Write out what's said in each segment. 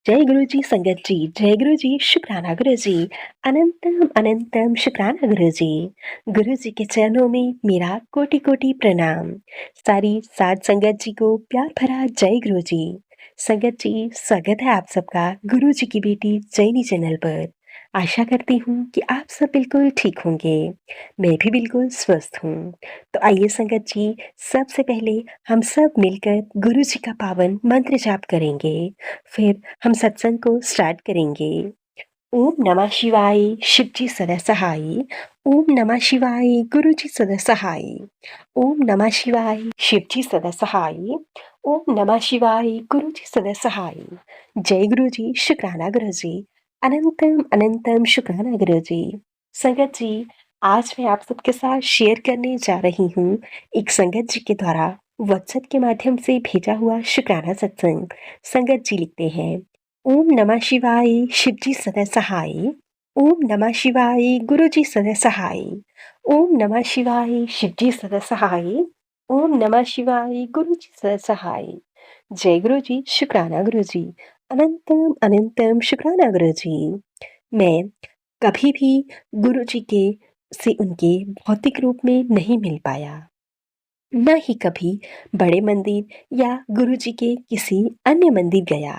जय गुरु जी संगत जी, जय गुरु जी, शुक्राना गुरु जी, अनंतम अनंतम शुक्राना गुरु जी। गुरु जी के चरणों में मेरा कोटि कोटि प्रणाम। सारी साध संगत जी को प्यार भरा जय गुरु जी। संगत जी, स्वागत है आप सबका गुरु जी की बेटी जैनी चैनल पर। आशा करती हूँ कि आप सब बिल्कुल ठीक होंगे। मैं भी बिल्कुल स्वस्थ हूँ। तो आइए संगत जी, सबसे पहले हम सब मिलकर गुरु जी का पावन मंत्र जाप करेंगे। फिर हम सत्संग को स्टार्ट करेंगे। ओम नमः शिवाय, शिव जी सदा सहाय। ओम नमः शिवाय, गुरु जी सदा सहाय। ओम नमः शिवाय, शिव जी सदा सहाय। ओम नमः शिवाय, गुरु जी सदा सहाय। जय गुरु जी, शुक्राना गुरु जी, अनंतम अनंतम शुक्राना गुरु जी। संगत जी, आज मैं आप सबके साथ शेयर करने जा रही हूँ एक संगत जी के द्वारा व्हाट्सएप के माध्यम से भेजा हुआ शुक्राना सत्संग। संगत जी लिखते हैं, ओम नमः शिवाय, शिव जी सदा सहाय। ओम नमः शिवाय, गुरु जी सदा सहाय। ओम नमः शिवाय, शिव जी सदा सहाय। ओम नमः शिवाय, गुरु जी सदा सहाय। जय गुरु जी, शुक्राना गुरु जी, अनंतम अनंतम शुक्राना गुरु जी। मैं कभी भी गुरु जी के से उनके भौतिक रूप में नहीं मिल पाया, न ही कभी बड़े मंदिर या गुरुजी के किसी अन्य मंदिर गया।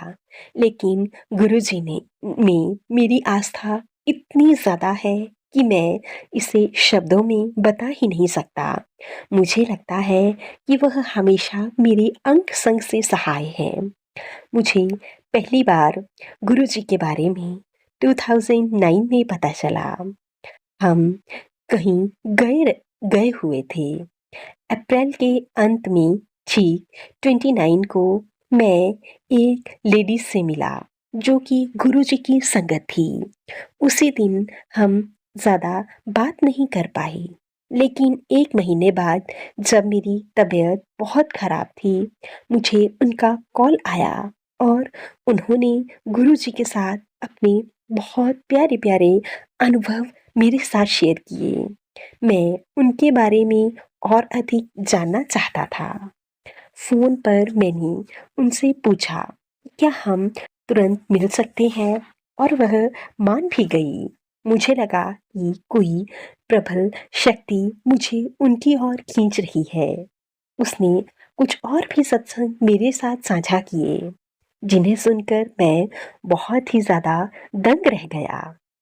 लेकिन गुरुजी ने में मेरी आस्था इतनी ज़्यादा है कि मैं इसे शब्दों में बता ही नहीं सकता। मुझे लगता है कि वह हमेशा मेरे अंग संग से सहाय है। मुझे पहली बार गुरुजी के बारे में 2009 में पता चला। हम कहीं गए गए हुए थे। अप्रैल के अंत में ठीक 29 को मैं एक लेडीज से मिला जो कि गुरुजी की संगत थी। उसी दिन हम ज़्यादा बात नहीं कर पाए, लेकिन 1 महीने बाद जब मेरी तबीयत बहुत ख़राब थी, मुझे उनका कॉल आया और उन्होंने गुरुजी के साथ अपने बहुत प्यारे प्यारे अनुभव मेरे साथ शेयर किए। मैं उनके बारे में और अधिक जानना चाहता था। फ़ोन पर मैंने उनसे पूछा, क्या हम तुरंत मिल सकते हैं? और वह मान भी गई। मुझे लगा कि कोई प्रबल शक्ति मुझे उनकी ओर खींच रही है। उसने कुछ और भी सत्संग मेरे साथ साझा किए, जिन्हें सुनकर मैं बहुत ही ज़्यादा दंग रह गया।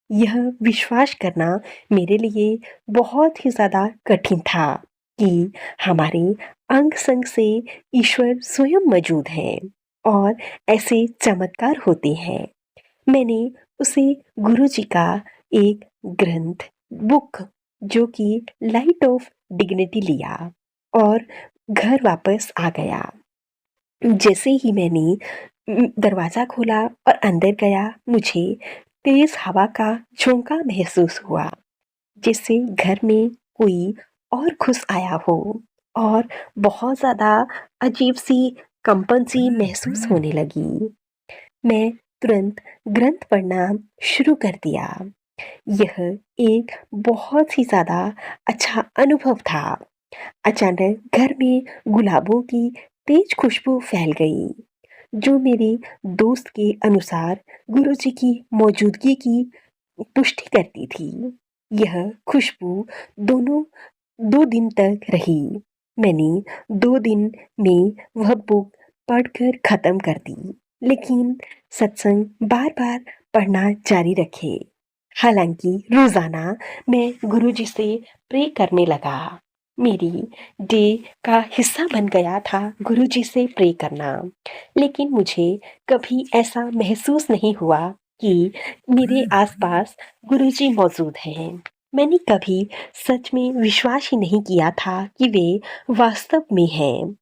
यह विश्वास करना मेरे लिए बहुत ही ज़्यादा कठिन था कि हमारे अंग संग से ईश्वर स्वयं मौजूद हैं और ऐसे चमत्कार होते हैं। मैंने उसे गुरु जी का एक ग्रंथ बुक जो कि लाइट ऑफ डिग्निटी लिया और घर वापस आ गया। जैसे ही मैंने दरवाज़ा खोला और अंदर गया, मुझे तेज़ हवा का झोंका महसूस हुआ, जिससे घर में कोई और घुस आया हो और बहुत ज़्यादा अजीब-सी कंपन-सी महसूस होने लगी। मैं तुरंत ग्रंथ पढ़ना शुरू कर दिया। यह एक बहुत ही ज़्यादा अच्छा अनुभव था। अचानक घर में गुलाबों की तेज खुशबू फैल गई, जो मेरे दोस्त के अनुसार गुरुजी की मौजूदगी की पुष्टि करती थी। यह खुशबू दोनों 2 दिन तक रही। मैंने 2 दिन में वह बुक पढ़कर ख़त्म कर दी, लेकिन सत्संग बार-बार पढ़ना जारी रखे। हालाँकि रोज़ाना मैं गुरुजी से प्रे करने लगा। मेरी डे का हिस्सा बन गया था गुरुजी से प्रे करना। लेकिन मुझे कभी ऐसा महसूस नहीं हुआ कि मेरे आसपास गुरुजी मौजूद हैं। मैंने कभी सच में विश्वास ही नहीं किया था कि वे वास्तव में हैं।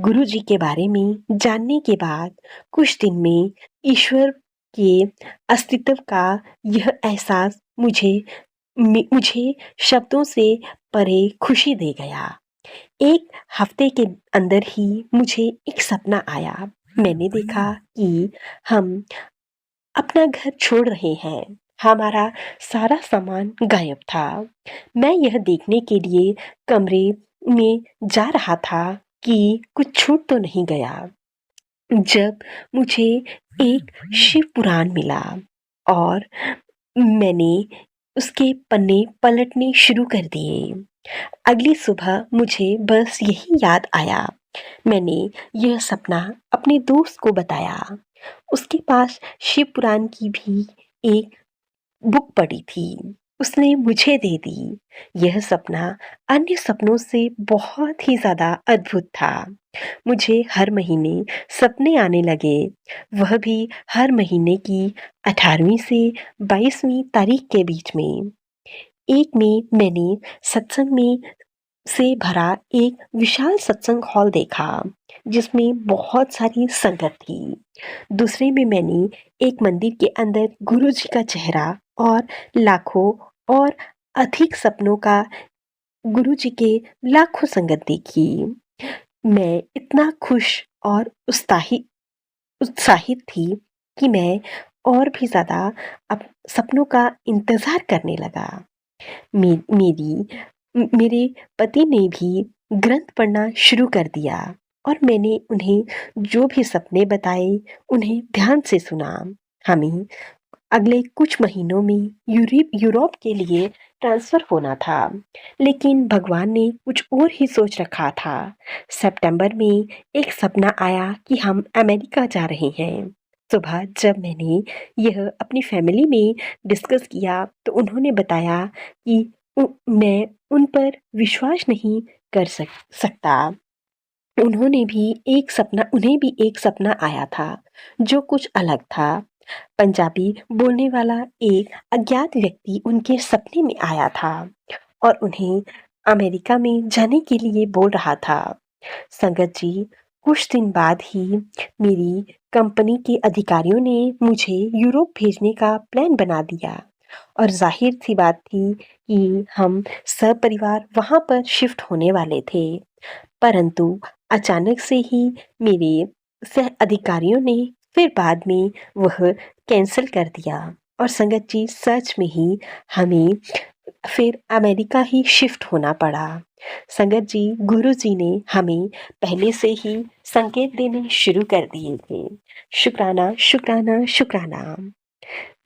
गुरुजी के बारे में जानने के बाद कुछ दिन में ईश्वर के अस्तित्व का यह एहसास मुझे शब्दों से परे खुशी दे गया। 1 हफ्ते के अंदर ही मुझे एक सपना आया। मैंने देखा कि हम अपना घर छोड़ रहे हैं। हमारा सारा सामान गायब था। मैं यह देखने के लिए कमरे में जा रहा था कि कुछ छूट तो नहीं गया। जब मुझे एक शिव पुराण मिला और मैंने उसके पन्ने पलटने शुरू कर दिए। अगली सुबह मुझे बस यही याद आया। मैंने यह सपना अपने दोस्त को बताया। उसके पास शिव पुराण की भी एक बुक पड़ी थी। उसने मुझे दे दी। यह सपना अन्य सपनों से बहुत ही ज़्यादा अद्भुत था। मुझे हर महीने सपने आने लगे, वह भी हर महीने की 18वीं से 22वीं तारीख के बीच में। एक में मैंने सत्संग में से भरा एक विशाल सत्संग हॉल देखा, जिसमें बहुत सारी संगत थी। दूसरे में मैंने एक मंदिर के अंदर गुरु जी का चेहरा और लाखों और अधिक सपनों का गुरु जी के लाखों संगत देखी। मैं इतना खुश और उत्साहित थी कि मैं और भी ज़्यादा अब सपनों का इंतज़ार करने लगा। मे मेरी मेरे पति ने भी ग्रंथ पढ़ना शुरू कर दिया और मैंने उन्हें जो भी सपने बताए, उन्हें ध्यान से सुना। हमें अगले कुछ महीनों में यूरोप के लिए ट्रांसफ़र होना था, लेकिन भगवान ने कुछ और ही सोच रखा था। सितंबर में एक सपना आया कि हम अमेरिका जा रहे हैं। सुबह जब मैंने यह अपनी फैमिली में डिस्कस किया, तो उन्होंने बताया कि मैं उन पर विश्वास नहीं कर सकता। उन्हें भी एक सपना आया था, जो कुछ अलग था। पंजाबी बोलने वाला एक अज्ञात व्यक्ति उनके सपने में आया था और उन्हें अमेरिका में जाने के लिए बोल रहा था। संगत जी, कुछ दिन बाद ही मेरी कंपनी के अधिकारियों ने मुझे यूरोप भेजने का प्लान बना दिया और जाहिर सी बात थी कि हम सपरिवार वहाँ पर शिफ्ट होने वाले थे। परंतु अचानक से ही मेरे सह अधिकारियों ने फिर बाद में वह कैंसल कर दिया और संगत जी, सच में ही हमें फिर अमेरिका ही शिफ्ट होना पड़ा। संगत जी, गुरु जी ने हमें पहले से ही संकेत देने शुरू कर दिए थे। शुक्राना, शुक्राना, शुक्राना।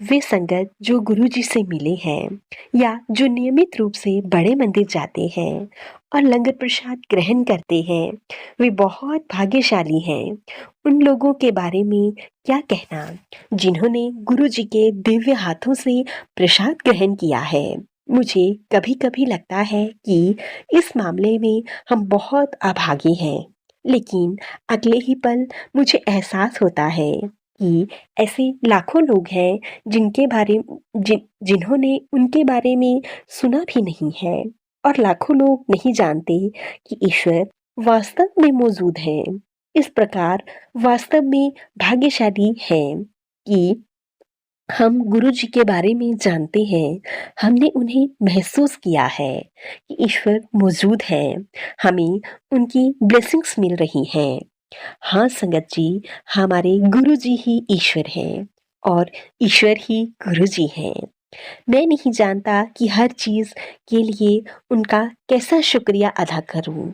वे संगत जो गुरु जी से मिले हैं या जो नियमित रूप से बड़े मंदिर जाते हैं और लंगर प्रसाद ग्रहण करते हैं, वे बहुत भाग्यशाली हैं। उन लोगों के बारे में क्या कहना, जिन्होंने गुरु जी के दिव्य हाथों से प्रसाद ग्रहण किया है। मुझे कभी-कभी लगता है कि इस मामले में हम बहुत अभागे हैं, लेकिन अगले ही पल मुझे एहसास होता है कि ऐसे लाखों लोग हैं जिन्होंने उनके बारे में सुना भी नहीं है और लाखों लोग नहीं जानते कि ईश्वर वास्तव में मौजूद है। इस प्रकार वास्तव में भाग्यशाली हैं कि हम गुरु जी के बारे में जानते हैं। हमने उन्हें महसूस किया है कि ईश्वर मौजूद है। हमें उनकी ब्लेसिंग्स मिल रही हैं। हाँ संगत जी, हमारे गुरु जी ही ईश्वर हैं और ईश्वर ही गुरु जी हैं। मैं नहीं जानता कि हर चीज़ के लिए उनका कैसा शुक्रिया अदा करूं,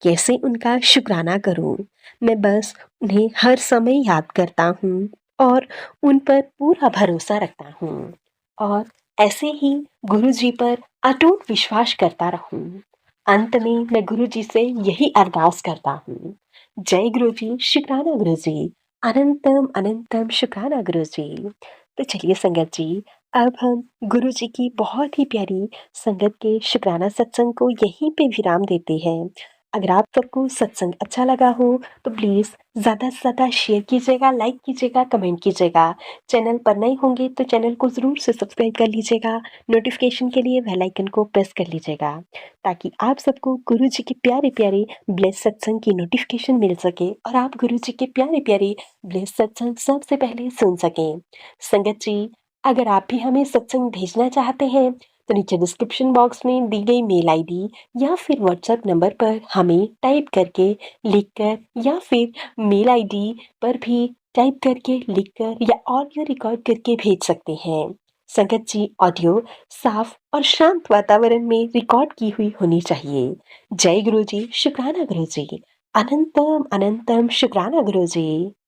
कैसे उनका शुक्राना करूं। मैं बस उन्हें हर समय याद करता हूं और उन पर पूरा भरोसा रखता हूं और ऐसे ही गुरु जी पर अटूट विश्वास करता रहूं। अंत में मैं गुरु जी से यही अरदास करता हूँ। जय गुरु जी, शुक्राना गुरु जी, अनंतम अनंतम शुक्राना गुरु जी। तो चलिए संगत जी, अब हम गुरु जी की बहुत ही प्यारी संगत के शुक्राना सत्संग को यहीं पे विराम देते हैं। अगर आप सबको सत्संग अच्छा लगा हो तो प्लीज़ ज़्यादा से ज़्यादा शेयर कीजिएगा, लाइक कीजिएगा, कमेंट कीजिएगा। चैनल पर नए होंगे तो चैनल को ज़रूर से सब्सक्राइब कर लीजिएगा। नोटिफिकेशन के लिए बेल आइकन को प्रेस कर लीजिएगा, ताकि आप सबको गुरु जी के प्यारे-प्यारे ब्लेस सत्संग की नोटिफिकेशन मिल सके और आप गुरु जी के प्यारे-प्यारे ब्लेस सत्संग सबसे पहले सुन सकें। संगत जी, अगर आप भी हमें सत्संग भेजना चाहते हैं तो नीचे डिस्क्रिप्शन बॉक्स में दी गई मेल आईडी या फिर व्हाट्सएप नंबर पर हमें टाइप करके, लिखकर या फिर मेल आईडी पर भी टाइप करके, लिखकर या ऑडियो रिकॉर्ड करके भेज सकते हैं। संगत जी, ऑडियो साफ और शांत वातावरण में रिकॉर्ड की हुई होनी चाहिए। जय गुरु जी, शुक्राना गुरु जी, अनंतम अनंतम शुक्राना गुरु जी।